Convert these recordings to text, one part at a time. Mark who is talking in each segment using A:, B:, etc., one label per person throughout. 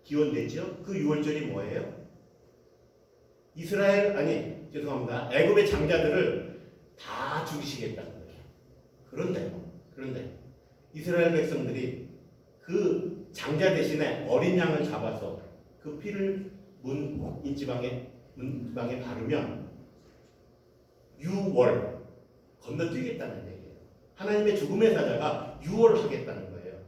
A: 기원되죠. 그 유월절이 뭐예요? 애굽의 장자들을 다 죽이시겠다는 거예요. 그런데 이스라엘 백성들이 그 장자 대신에 어린 양을 잡아서 그 피를 문지방에 바르면 유월 건너뛰겠다는 얘기예요. 하나님의 죽음의 사자가 유월하겠다는 거예요.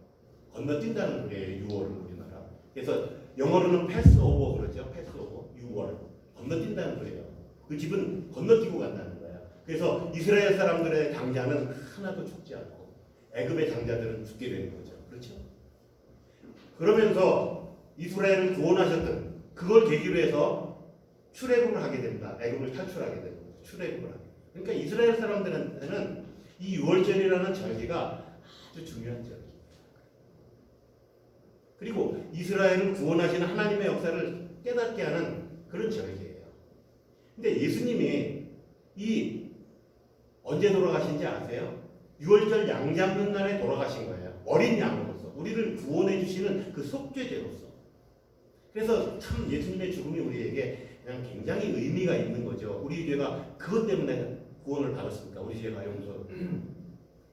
A: 건너뛴다는 거예요. 유월을 우리나라. 그래서 영어로는 패스오버 그러죠. 패스오버 유월 건너뛴다는 거예요. 그 집은 건너뛰고 간다는 거예요. 그래서 이스라엘 사람들의 장자는 하나도 죽지 않고 애굽의 장자들은 죽게 되는 거죠. 그렇죠? 그러면서 이스라엘을 구원하셨던 그걸 계기로 해서 출애굽을 하게 된다. 애굽을 탈출하게 되는 거죠. 출애굽을 하게. 그러니까 이스라엘 사람들한테는 이 유월절이라는 절기가 아주 중요한 절기. 그리고 이스라엘을 구원하시는 하나님의 역사를 깨닫게 하는 그런 절기예요. 근데 예수님이 언제 돌아가신지 아세요? 유월절 양 잡는 날에 돌아가신 거예요. 어린 양으로서 우리를 구원해 주시는 그 속죄제로서. 그래서 참 예수님의 죽음이 우리에게 그냥 굉장히 의미가 있는 거죠. 우리 죄가 그것 때문에 구원을 받았습니까? 우리 죄가 용서.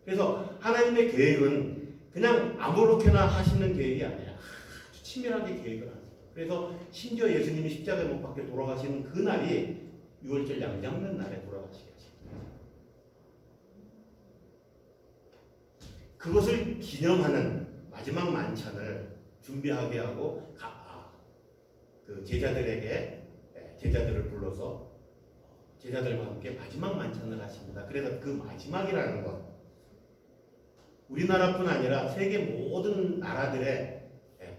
A: 그래서 하나님의 계획은 그냥 아무렇게나 하시는 계획이 아니라 아주 치밀하게 계획을 하세요. 그래서 심지어 예수님이 십자가에 못 박혀 돌아가시는 그 날이 유월절 양 잡는 날에 돌아가시게 하십니다. 그것을 기념하는 마지막 만찬을 준비하게 하고 그 제자들을 불러서 제자들과 함께 마지막 만찬을 하십니다. 그래서 그 마지막이라는 것, 우리나라뿐 아니라 세계 모든 나라들의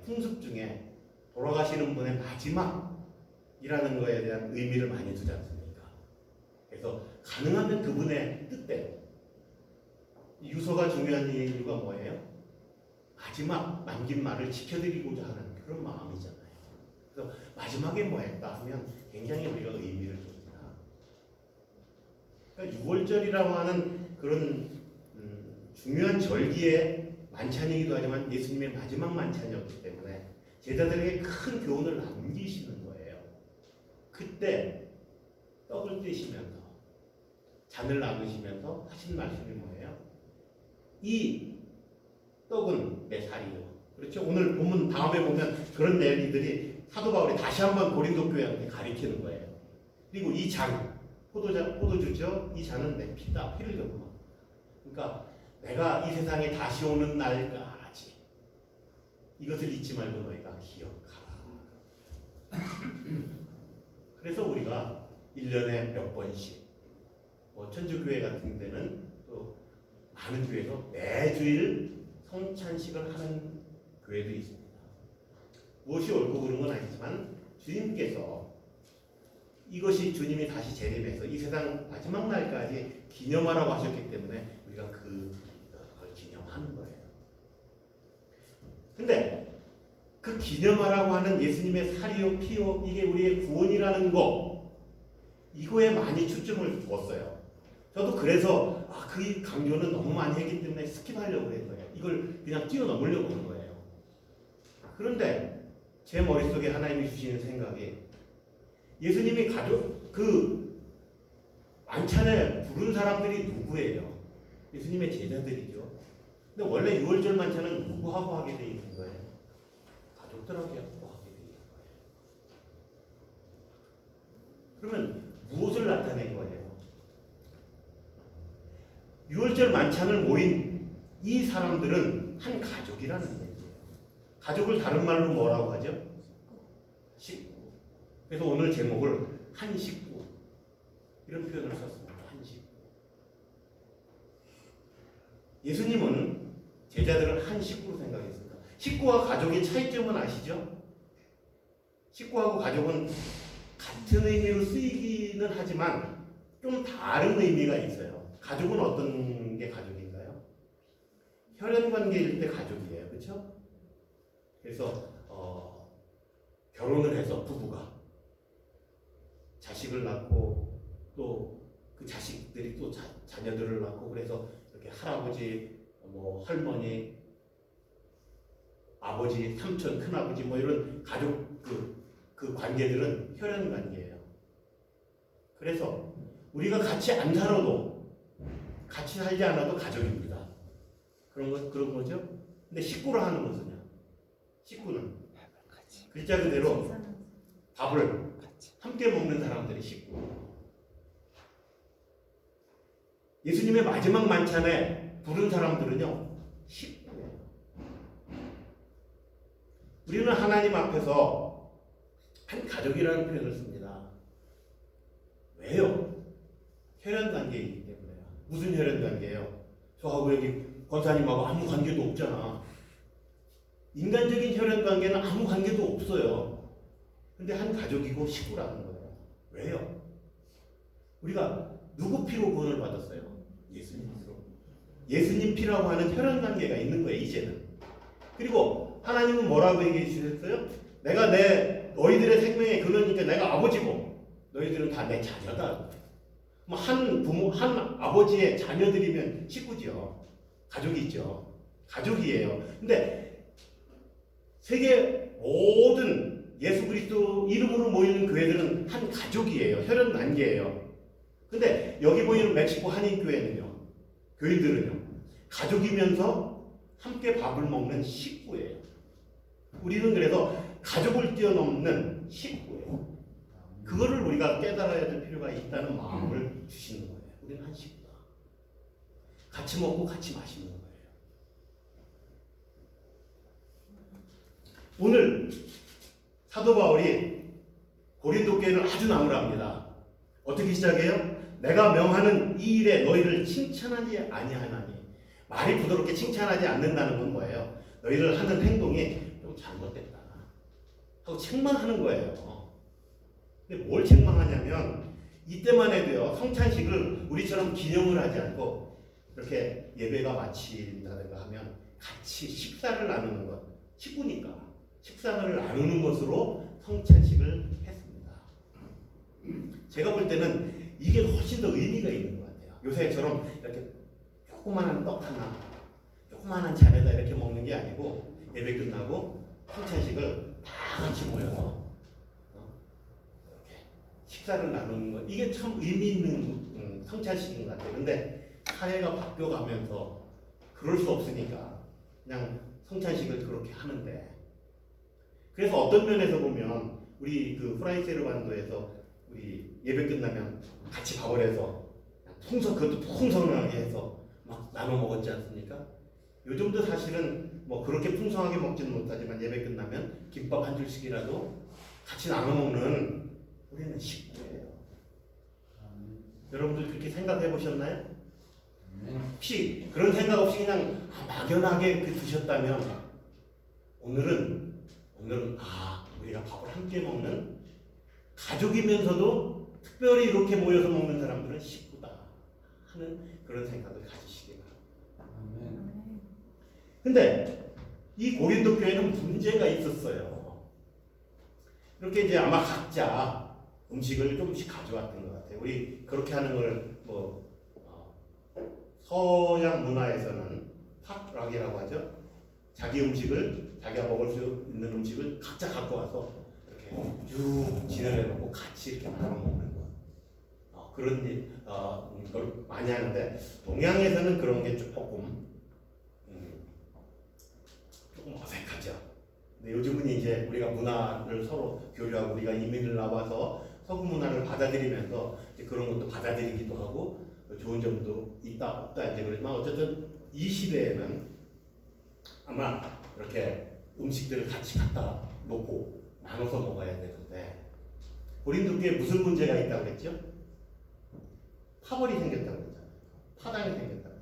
A: 풍습 중에 돌아가시는 분의 마지막이라는 것에 대한 의미를 많이 두지 않습니까? 그래서 가능하면 그분의 뜻대로. 유서가 중요한 이유가 뭐예요? 마지막 남긴 말을 지켜드리고자 하는 그런 마음이잖아요. 그래서 마지막에 뭐 했다 하면 굉장히 우리가 의미를 줍니다. 그러니까 유월절이라고 하는 그런 중요한 절기의 만찬이기도 하지만 예수님의 마지막 만찬이었기 때문에 제자들에게 큰 교훈을 남기시는 거예요. 그때 떡을 떼시면서 잔을 나누시면서 하신 말씀이 뭐예요? 이 떡은 내 살이요. 그렇죠? 오늘 본문 다음에 보면 그런 내용들이 사도 바울이 다시 한번 고린도 교회한테 가리키는 거예요. 그리고 이 잔, 포도주죠? 이 잔은 내 피다. 피를 겪어. 그러니까 내가 이 세상에 다시 오는 날까지 이것을 잊지 말고 너희가 기억하라. 그래서 우리가 1년에 몇 번씩 천주교회 같은 데는 또 많은 교회에서 매주일 성찬식을 하는 교회도 있습니다. 무엇이 옳고 그른 건 아니지만 주님께서 이것이 주님이 다시 재림해서 이 세상 마지막 날까지 기념하라고 하셨기 때문에 우리가 그걸 기념하는 거예요. 근데 그 기념하라고 하는 예수님의 살이요 피요 이게 우리의 구원이라는 거, 이거에 많이 초점을 두었어요. 저도 그래서 그 강조는 너무 많이 했기 때문에 스킵하려고 한 거예요. 이걸 그냥 뛰어넘으려고 한 거예요. 그런데 제 머릿속에 하나님이 주시는 생각이, 예수님이 그 만찬에 부른 사람들이 누구예요? 예수님의 제자들이죠. 근데 원래 유월절 만찬은 누구하고 하게 돼 있는 거예요? 가족들하고 하게 돼 있는 거예요. 그러면 무엇을 나타낸 거예요? 유월절 만찬을 모인 이 사람들은 한 가족이라는 얘기예요. 가족을 다른 말로 뭐라고 하죠? 식구. 그래서 오늘 제목을 한 식구 이런 표현을 썼습니다. 한 식구. 예수님은 제자들을 한 식구로 생각했습니다. 식구와 가족의 차이점은 아시죠? 식구하고 가족은 같은 의미로 쓰이기는 하지만 좀 다른 의미가 있어요. 가족은 어떤 게 가족인가요? 혈연 관계일 때 가족이에요. 그렇죠? 그래서 결혼을 해서 부부가 자식을 낳고 또 그 자식들이 또 자녀들을 낳고, 그래서 이렇게 할아버지, 할머니, 아버지, 삼촌, 큰아버지 뭐 이런 가족 그 관계들은 혈연 관계예요. 그래서 우리가 같이 안 살아도 같이 살지 않아도 가족입니다. 그런 거죠. 근데 식구를 하는 것은요. 식구는 글자 그대로 밥을 함께 먹는 사람들이 식구. 예수님의 마지막 만찬에 부른 사람들은요. 식구예요. 우리는 하나님 앞에서 한 가족이라는 표현을 씁니다. 왜요? 혈연관계이기 때문에요. 무슨 혈연관계예요? 저하고 여기 권사님하고 아무 관계도 없잖아. 인간적인 혈연관계는 아무 관계도 없어요. 근데 한 가족이고 식구라는 거예요. 왜요? 우리가 누구 피로 구원을 받았어요? 예수님 피로. 예수님 피라고 하는 혈연관계가 있는 거예요. 이제는. 그리고 하나님은 뭐라고 얘기해 주셨어요? 내가 너희들의 생명의 근원이니까 내가 아버지고 너희들은 다 내 자녀다. 한 부모, 한 아버지의 자녀들이면 식구죠. 가족이죠. 가족이에요. 근데 세계 모든 예수 그리스도 이름으로 모이는 교회들은 한 가족이에요. 혈연 관계예요. 근데 여기 보이는 멕시코 한인교회는요. 교인들은요. 가족이면서 함께 밥을 먹는 식구예요. 우리는 그래서 가족을 뛰어넘는 식구예요. 그거를 우리가 깨달아야 될 필요가 있다는 마음을 주시는 거예요. 우리는 한 식구다. 같이 먹고 같이 마시는 거예요. 오늘 사도 바울이 고린도 교회를 아주 나무랍니다. 어떻게 시작해요? 내가 명하는 이 일에 너희를 칭찬하지 아니하나니. 말이 부드럽게 칭찬하지 않는다는 건 뭐예요? 너희를 하는 행동이 좀 잘못됐다 하고 책망하는 거예요. 근데 뭘 책망하냐면 이때만 해도요. 성찬식을 우리처럼 기념을 하지 않고 이렇게 예배가 마친다든가 하면 같이 식사를 나누는 것. 식구니까 식사를 나누는 것으로 성찬식을 했습니다. 제가 볼 때는 이게 훨씬 더 의미가 있는 것 같아요. 요새처럼 이렇게 조그만한 떡 하나, 조그만한 잔에다 이렇게 먹는 게 아니고 예배 끝나고 성찬식을 다 같이 모여서 이렇게 식사를 나누는 것. 이게 참 의미 있는 성찬식인 것 같아요. 근데 사회가 바뀌어가면서 그럴 수 없으니까 그냥 성찬식을 그렇게 하는데, 그래서 어떤 면에서 보면 우리 그 프라이세르 반도에서 우리 예배 끝나면 같이 밥을 해서 그것도 풍성하게 해서 막 나눠 먹었지 않습니까? 요즘도 사실은 뭐 그렇게 풍성하게 먹지는 못하지만 예배 끝나면 김밥 한 줄씩이라도 같이 나눠 먹는 우리는 식구예요. 여러분들 그렇게 생각해 보셨나요? 혹시 그런 생각 없이 그냥 막연하게 드셨다면 오늘은 우리가 밥을 함께 먹는 가족이면서도 특별히 이렇게 모여서 먹는 사람들은 식구다 하는 그런 생각을 가지시기 바랍니다. 근데 이 고린도 교회는 문제가 있었어요. 이렇게 이제 아마 각자 음식을 조금씩 가져왔던 것 같아요. 우리 그렇게 하는 걸 서양 문화에서는 팟락이라고 하죠. 자기 음식을 자기가 먹을 수 있는 음식을 각자 갖고 와서 이렇게 쭉 진열해 놓고 같이 이렇게 나눠 먹는 거. 그런 걸 많이 하는데 동양에서는 그런 게 조금 어색하죠. 근데 요즘은 이제 우리가 문화를 서로 교류하고 우리가 이민을 나와서 서구 문화를 받아들이면서 이제 그런 것도 받아들이기도 하고 좋은 점도 있다 없다 이제 그렇지만 어쨌든 이 시대에는 아마 이렇게 음식들을 같이 갖다 놓고 나눠서 먹어야 되는데 고린도 교회에 무슨 문제가 있다고 그랬죠? 파벌이 생겼다고 그랬잖아요. 파당이 생겼다고 그랬잖아요.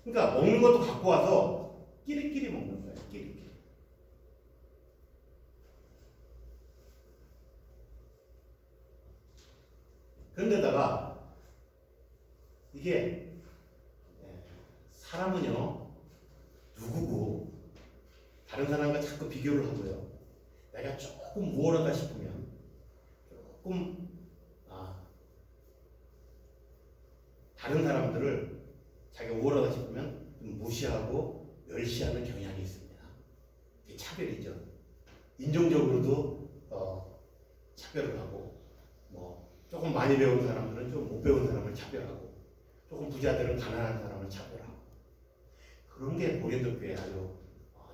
A: 그러니까 먹는 것도 갖고 와서 끼리끼리 먹는 거예요. 끼리끼리. 그런데다가 이게 사람은요 누구고 다른 사람과 자꾸 비교를 하고요. 내가 조금 우월하다 싶으면 조금 다른 사람들을 자기가 우월하다 싶으면 좀 무시하고 멸시하는 경향이 있습니다. 이게 차별이죠. 인종적으로도 차별을 하고, 뭐 조금 많이 배운 사람들은 좀 못 배운 사람을 차별하고, 조금 부자들은 가난한 사람을 차별하고, 그런 게 고려도교에 아주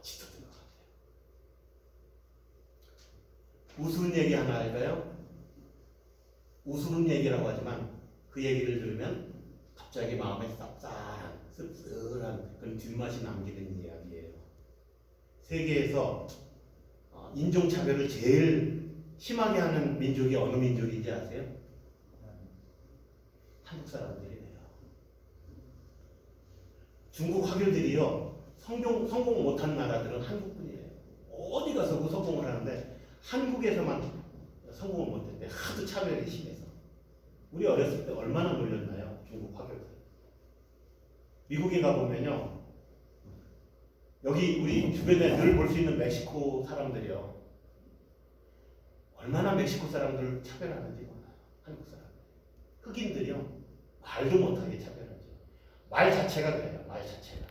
A: 짙었던 것 같아요. 우스운 얘기 하나 할까요? 우스운 얘기라고 하지만 그 얘기를 들으면 갑자기 마음에 쌉쌀한, 씁쓸한 그런 뒷맛이 남기는 이야기예요. 세계에서 인종차별을 제일 심하게 하는 민족이 어느 민족인지 아세요? 한국 사람들이네요. 중국 화교들이요, 성공 못한 나라들은 한국뿐이에요. 어디 가서 그 성공을 하는데 한국에서만 성공을 못했대. 하도 차별이 심해서. 우리 어렸을 때 얼마나 놀렸나요? 중국 화교들. 미국에 가보면요, 여기 우리 주변에 늘 볼 수 있는 멕시코 사람들이요, 얼마나 멕시코 사람들을 차별하는지 몰라요. 한국 사람. 흑인들이요, 말도 못하게 차별하죠. 말 자체가 그래요. 말 자체가.